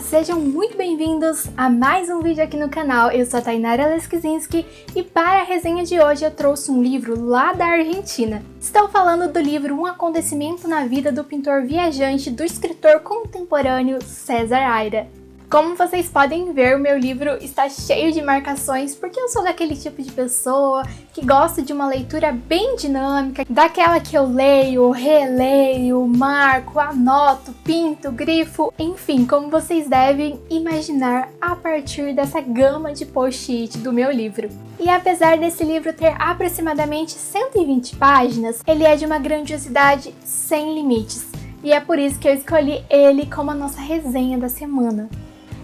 sejam muito bem-vindos a mais um vídeo aqui no canal. Eu sou a Tainara Leschzinski e para a resenha de hoje eu trouxe um livro lá da Argentina. Estou falando do livro Um Acontecimento na Vida do Pintor Viajante do escritor contemporâneo César Aira. Como vocês podem ver, o meu livro está cheio de marcações porque eu sou daquele tipo de pessoa que gosta de uma leitura bem dinâmica, daquela que eu leio, releio, marco, anoto, pinto, grifo, enfim, como vocês devem imaginar a partir dessa gama de post-it do meu livro. E apesar desse livro ter aproximadamente 120 páginas, ele é de uma grandiosidade sem limites. E é por isso que eu escolhi ele como a nossa resenha da semana.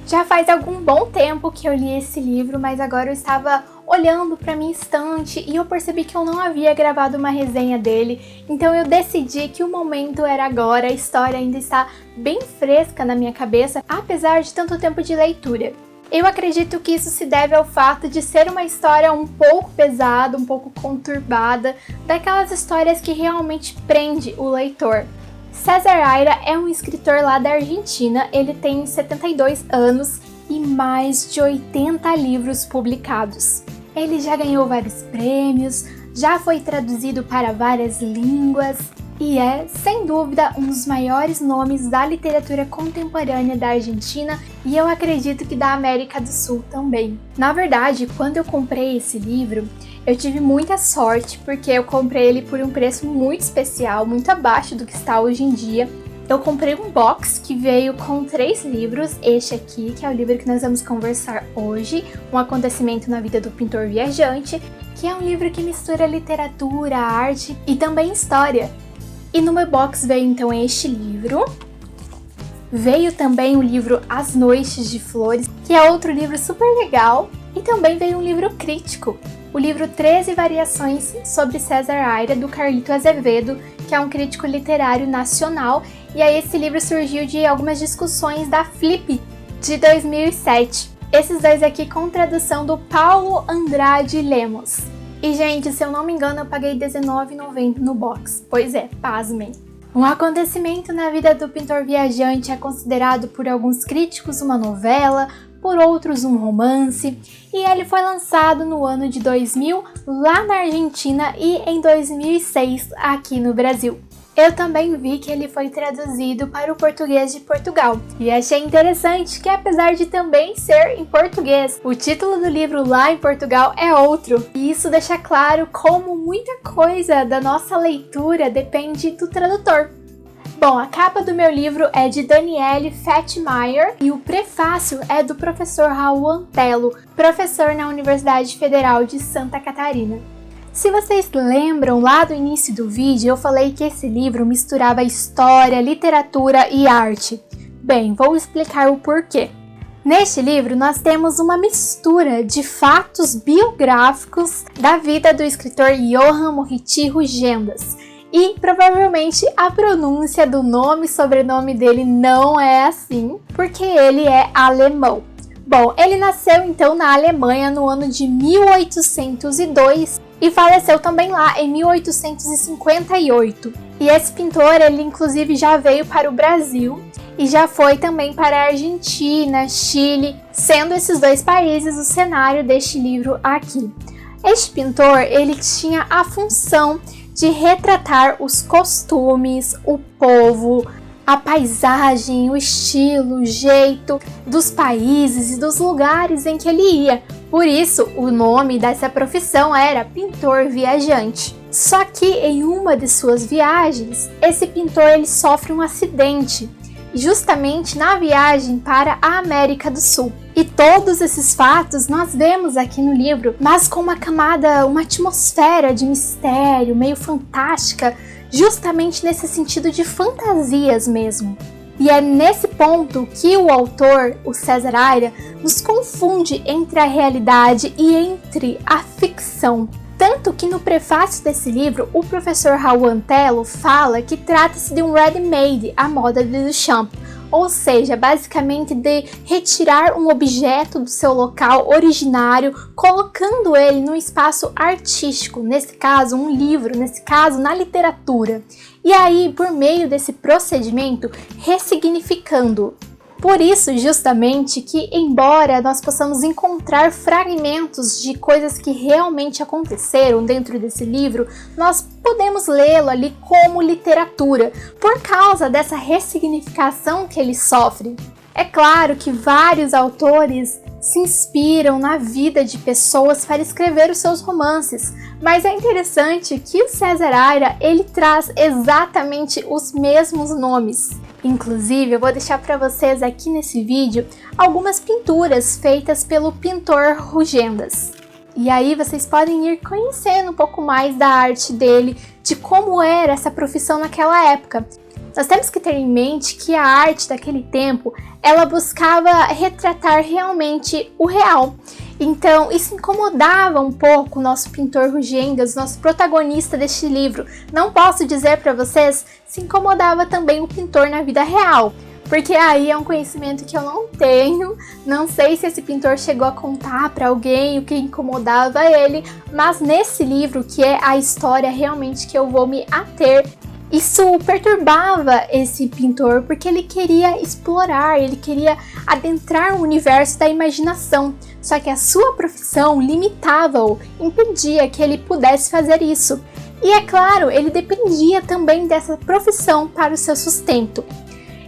Já faz algum bom tempo que eu li esse livro, mas agora eu estava olhando para minha estante e eu percebi que eu não havia gravado uma resenha dele, então eu decidi que o momento era agora, a história ainda está bem fresca na minha cabeça, apesar de tanto tempo de leitura. Eu acredito que isso se deve ao fato de ser uma história um pouco pesada, um pouco conturbada, daquelas histórias que realmente prende o leitor. César Aira é um escritor lá da Argentina, ele tem 72 anos e mais de 80 livros publicados. Ele já ganhou vários prêmios, já foi traduzido para várias línguas e é, sem dúvida, um dos maiores nomes da literatura contemporânea da Argentina e eu acredito que da América do Sul também. Na verdade, quando eu comprei esse livro, eu tive muita sorte porque eu comprei ele por um preço muito especial, muito abaixo do que está hoje em dia. Eu comprei um box que veio com 3 livros, este aqui, que é o livro que nós vamos conversar hoje, Um Acontecimento na Vida do Pintor Viajante, que é um livro que mistura literatura, arte e também história. E no meu box veio então este livro. Veio também o livro As Noites de Flores, que é outro livro super legal. E também veio um livro crítico, o livro 13 Variações sobre César Aira, do Carlito Azevedo, que é um crítico literário nacional. E aí esse livro surgiu de algumas discussões da Flip de 2007. Esses dois aqui com tradução do Paulo Andrade Lemos. E, gente, se eu não me engano, eu paguei R$19,90 no box. Pois é, pasmem. Um Acontecimento na Vida do Pintor Viajante é considerado por alguns críticos uma novela, por outros um romance, e ele foi lançado no ano de 2000 lá na Argentina e em 2006 aqui no Brasil. Eu também vi que ele foi traduzido para o português de Portugal, e achei interessante que apesar de também ser em português, o título do livro lá em Portugal é outro, e isso deixa claro como muita coisa da nossa leitura depende do tradutor. Bom, a capa do meu livro é de Daniele Fettmeyer e o prefácio é do professor Raul Antelo, professor na Universidade Federal de Santa Catarina. Se vocês lembram, lá do início do vídeo eu falei que esse livro misturava história, literatura e arte. Bem, vou explicar o porquê. Neste livro nós temos uma mistura de fatos biográficos da vida do escritor Johann Moritz Rugendas. E provavelmente a pronúncia do nome e sobrenome dele não é assim, porque ele é alemão. Bom, ele nasceu então na Alemanha no ano de 1802 e faleceu também lá em 1858. E esse pintor, ele inclusive já veio para o Brasil e já foi também para a Argentina, Chile, sendo esses dois países o cenário deste livro aqui. Este pintor, ele tinha a função de retratar os costumes, o povo, a paisagem, o estilo, o jeito dos países e dos lugares em que ele ia. Por isso, o nome dessa profissão era pintor viajante. Só que em uma de suas viagens, esse pintor ele sofre um acidente, justamente na viagem para a América do Sul. E todos esses fatos nós vemos aqui no livro, mas com uma camada, uma atmosfera de mistério, meio fantástica, justamente nesse sentido de fantasias mesmo. E é nesse ponto que o autor, o César Aira, nos confunde entre a realidade e entre a ficção. Tanto que no prefácio desse livro, o professor Raul Antelo fala que trata-se de um ready-made à moda de Duchamp, ou seja, basicamente de retirar um objeto do seu local originário, colocando ele num espaço artístico, nesse caso um livro, nesse caso na literatura. E aí, por meio desse procedimento, ressignificando. Por isso, justamente, que embora nós possamos encontrar fragmentos de coisas que realmente aconteceram dentro desse livro, nós podemos lê-lo ali como literatura, por causa dessa ressignificação que ele sofre. É claro que vários autores se inspiram na vida de pessoas para escrever os seus romances, mas é interessante que o César Aira, ele traz exatamente os mesmos nomes. Inclusive, eu vou deixar para vocês aqui nesse vídeo algumas pinturas feitas pelo pintor Rugendas. E aí vocês podem ir conhecendo um pouco mais da arte dele, de como era essa profissão naquela época. Nós temos que ter em mente que a arte daquele tempo, ela buscava retratar realmente o real. Então, isso incomodava um pouco o nosso pintor Rugendas, nosso protagonista deste livro. Não posso dizer para vocês se incomodava também o pintor na vida real, porque aí é um conhecimento que eu não tenho. Não sei se esse pintor chegou a contar para alguém o que incomodava ele, mas nesse livro, que é a história realmente que eu vou me ater, isso perturbava esse pintor porque ele queria explorar, ele queria adentrar o universo da imaginação, só que a sua profissão limitava-o, impedia que ele pudesse fazer isso. E é claro, ele dependia também dessa profissão para o seu sustento.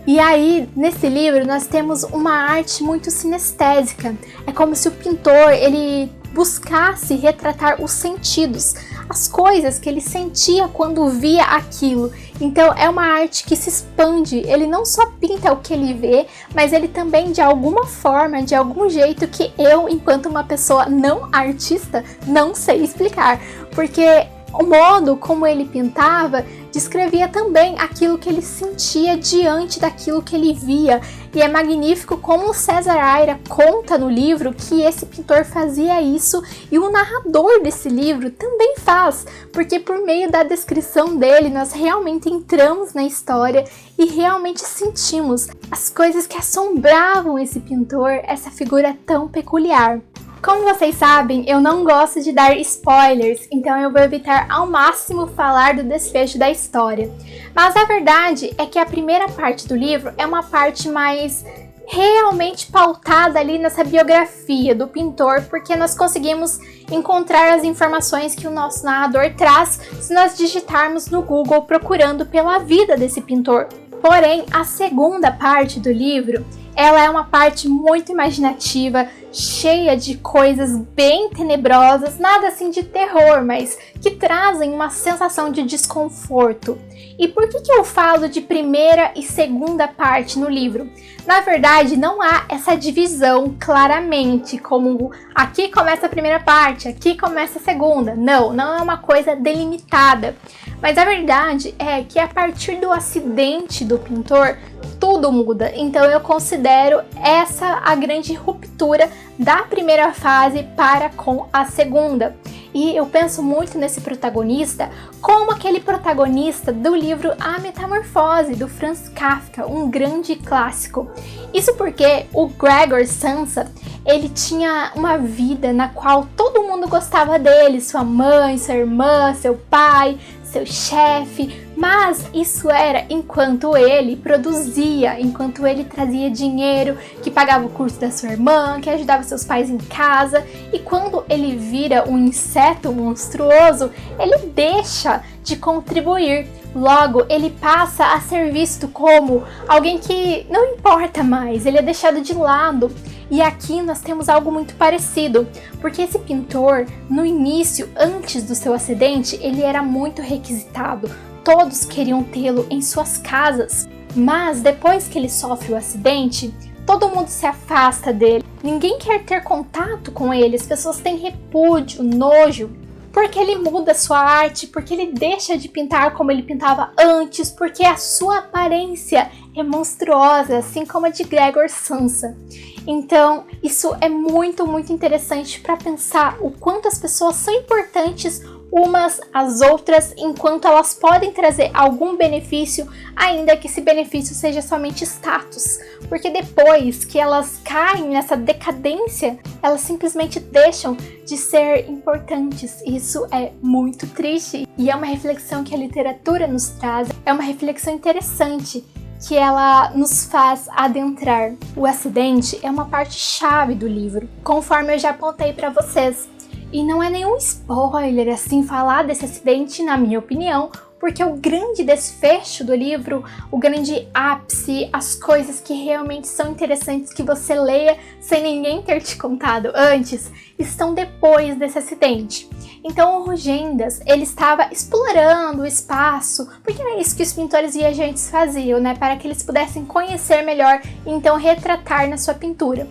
E aí, nesse livro, nós temos uma arte muito sinestésica. É como se o pintor, ele buscasse retratar os sentidos, as coisas que ele sentia quando via aquilo. Então é uma arte que se expande, ele não só pinta o que ele vê, mas ele também, de alguma forma, de algum jeito que eu, enquanto uma pessoa não artista, não sei explicar, porque o modo como ele pintava descrevia também aquilo que ele sentia diante daquilo que ele via. E é magnífico como o César Aira conta no livro que esse pintor fazia isso, e o narrador desse livro também faz, porque por meio da descrição dele nós realmente entramos na história e realmente sentimos as coisas que assombravam esse pintor, essa figura tão peculiar. Como vocês sabem, eu não gosto de dar spoilers, então eu vou evitar ao máximo falar do desfecho da história. Mas a verdade é que a primeira parte do livro é uma parte mais realmente pautada ali nessa biografia do pintor, porque nós conseguimos encontrar as informações que o nosso narrador traz se nós digitarmos no Google procurando pela vida desse pintor. Porém, a segunda parte do livro, ela é uma parte muito imaginativa, cheia de coisas bem tenebrosas, nada assim de terror, mas que trazem uma sensação de desconforto. E por que eu falo de primeira e segunda parte no livro? Na verdade, não há essa divisão claramente, como aqui começa a primeira parte, aqui começa a segunda. Não é uma coisa delimitada. Mas a verdade é que a partir do acidente do pintor, tudo muda. Então eu considero essa a grande ruptura da primeira fase para com a segunda. E eu penso muito nesse protagonista como aquele protagonista do livro A Metamorfose, do Franz Kafka, um grande clássico. Isso porque o Gregor Samsa, ele tinha uma vida na qual todo mundo gostava dele, sua mãe, sua irmã, seu pai, seu chefe, mas isso era enquanto ele produzia, enquanto ele trazia dinheiro, que pagava o curso da sua irmã, que ajudava seus pais em casa, e quando ele vira um inseto monstruoso, ele deixa de contribuir. Logo, ele passa a ser visto como alguém que não importa mais, ele é deixado de lado. E aqui nós temos algo muito parecido, porque esse pintor, no início, antes do seu acidente, ele era muito requisitado, todos queriam tê-lo em suas casas, mas depois que ele sofre o acidente, todo mundo se afasta dele, ninguém quer ter contato com ele, as pessoas têm repúdio, nojo, porque ele muda sua arte, porque ele deixa de pintar como ele pintava antes, porque a sua aparência é monstruosa, assim como a de Gregor Samsa. Então, isso é muito, muito interessante para pensar o quanto as pessoas são importantes umas às outras, enquanto elas podem trazer algum benefício, ainda que esse benefício seja somente status. Porque depois que elas caem nessa decadência, elas simplesmente deixam de ser importantes. Isso é muito triste e é uma reflexão que a literatura nos traz, é uma reflexão interessante que ela nos faz adentrar. O acidente é uma parte chave do livro, conforme eu já apontei para vocês. E não é nenhum spoiler assim falar desse acidente, na minha opinião, porque o grande desfecho do livro, o grande ápice, as coisas que realmente são interessantes que você leia sem ninguém ter te contado antes, estão depois desse acidente. Então o Rugendas, ele estava explorando o espaço, porque era isso que os pintores viajantes faziam, né? Para que eles pudessem conhecer melhor e então retratar na sua pintura.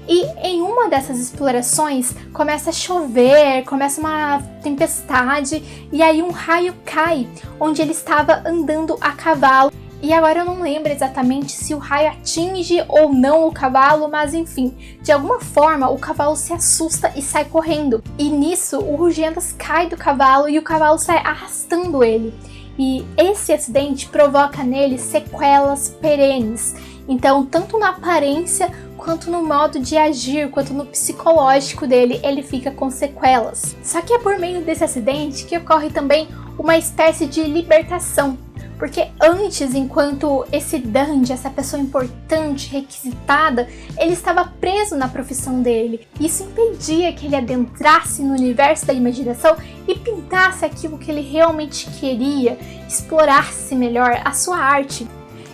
E em uma dessas explorações começa a chover, começa uma tempestade e aí um raio cai onde ele estava andando a cavalo. E agora eu não lembro exatamente se o raio atinge ou não o cavalo, mas enfim, de alguma forma o cavalo se assusta e sai correndo. E nisso o Rugendas cai do cavalo e o cavalo sai arrastando ele. E esse acidente provoca nele sequelas perenes. Então, tanto na aparência, quanto no modo de agir, quanto no psicológico dele, ele fica com sequelas. Só que é por meio desse acidente que ocorre também uma espécie de libertação. Porque antes, enquanto esse dandy, essa pessoa importante, requisitada, ele estava preso na profissão dele. Isso impedia que ele adentrasse no universo da imaginação e pintasse aquilo que ele realmente queria, explorasse melhor a sua arte.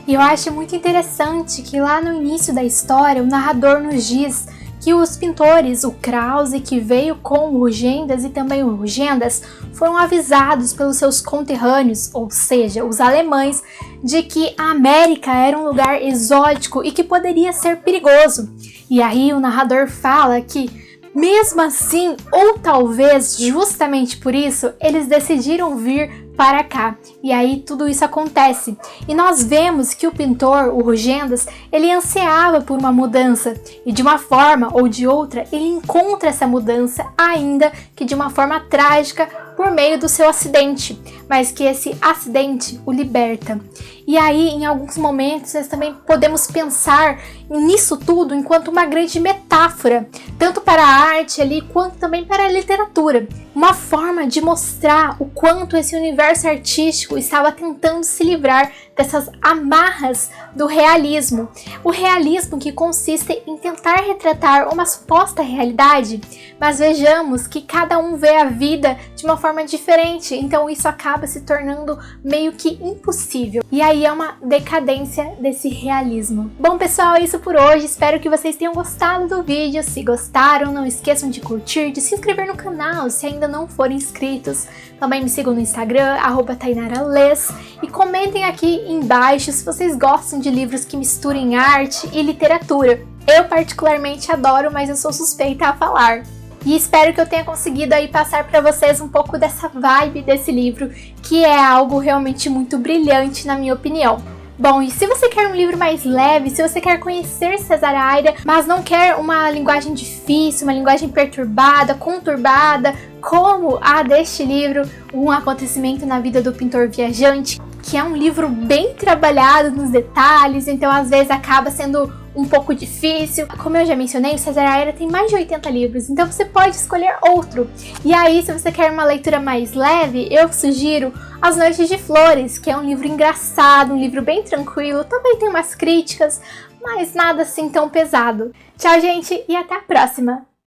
E eu acho muito interessante que lá no início da história, o narrador nos diz que os pintores, o Krause, que veio com o Rugendas e também o Rugendas, foram avisados pelos seus conterrâneos, ou seja, os alemães, de que a América era um lugar exótico e que poderia ser perigoso. E aí o narrador fala que, mesmo assim, ou talvez justamente por isso, eles decidiram vir para cá. E aí tudo isso acontece. E nós vemos que o pintor, o Rugendas, ele ansiava por uma mudança. E de uma forma ou de outra, ele encontra essa mudança, ainda que de uma forma trágica, por meio do seu acidente. Mas que esse acidente o liberta. E aí, em alguns momentos, nós também podemos pensar nisso tudo enquanto uma grande metáfora, tanto para a arte ali, quanto também para a literatura. Uma forma de mostrar o quanto esse universo artístico estava tentando se livrar dessas amarras do realismo. O realismo que consiste em tentar retratar uma suposta realidade, mas vejamos que cada um vê a vida de uma forma diferente, então isso acaba se tornando meio que impossível. E aí é uma decadência desse realismo. Bom pessoal, é isso por hoje, espero que vocês tenham gostado do vídeo. Se gostaram, não esqueçam de curtir, de se inscrever no canal se ainda não forem inscritos. Também me sigam no Instagram, @tainarales, e comentem aqui embaixo se vocês gostam de livros que misturem arte e literatura. Eu particularmente adoro, mas eu sou suspeita a falar. E espero que eu tenha conseguido aí passar para vocês um pouco dessa vibe desse livro, que é algo realmente muito brilhante na minha opinião. Bom, e se você quer um livro mais leve, se você quer conhecer César Aira, mas não quer uma linguagem difícil, uma linguagem perturbada, conturbada, como a deste livro, Um Acontecimento na Vida do Pintor Viajante, que é um livro bem trabalhado nos detalhes, então às vezes acaba sendo um pouco difícil. Como eu já mencionei, o César Aira tem mais de 80 livros, então você pode escolher outro. E aí, se você quer uma leitura mais leve, eu sugiro As Noites de Flores, que é um livro engraçado, um livro bem tranquilo, também tem umas críticas, mas nada assim tão pesado. Tchau, gente, e até a próxima!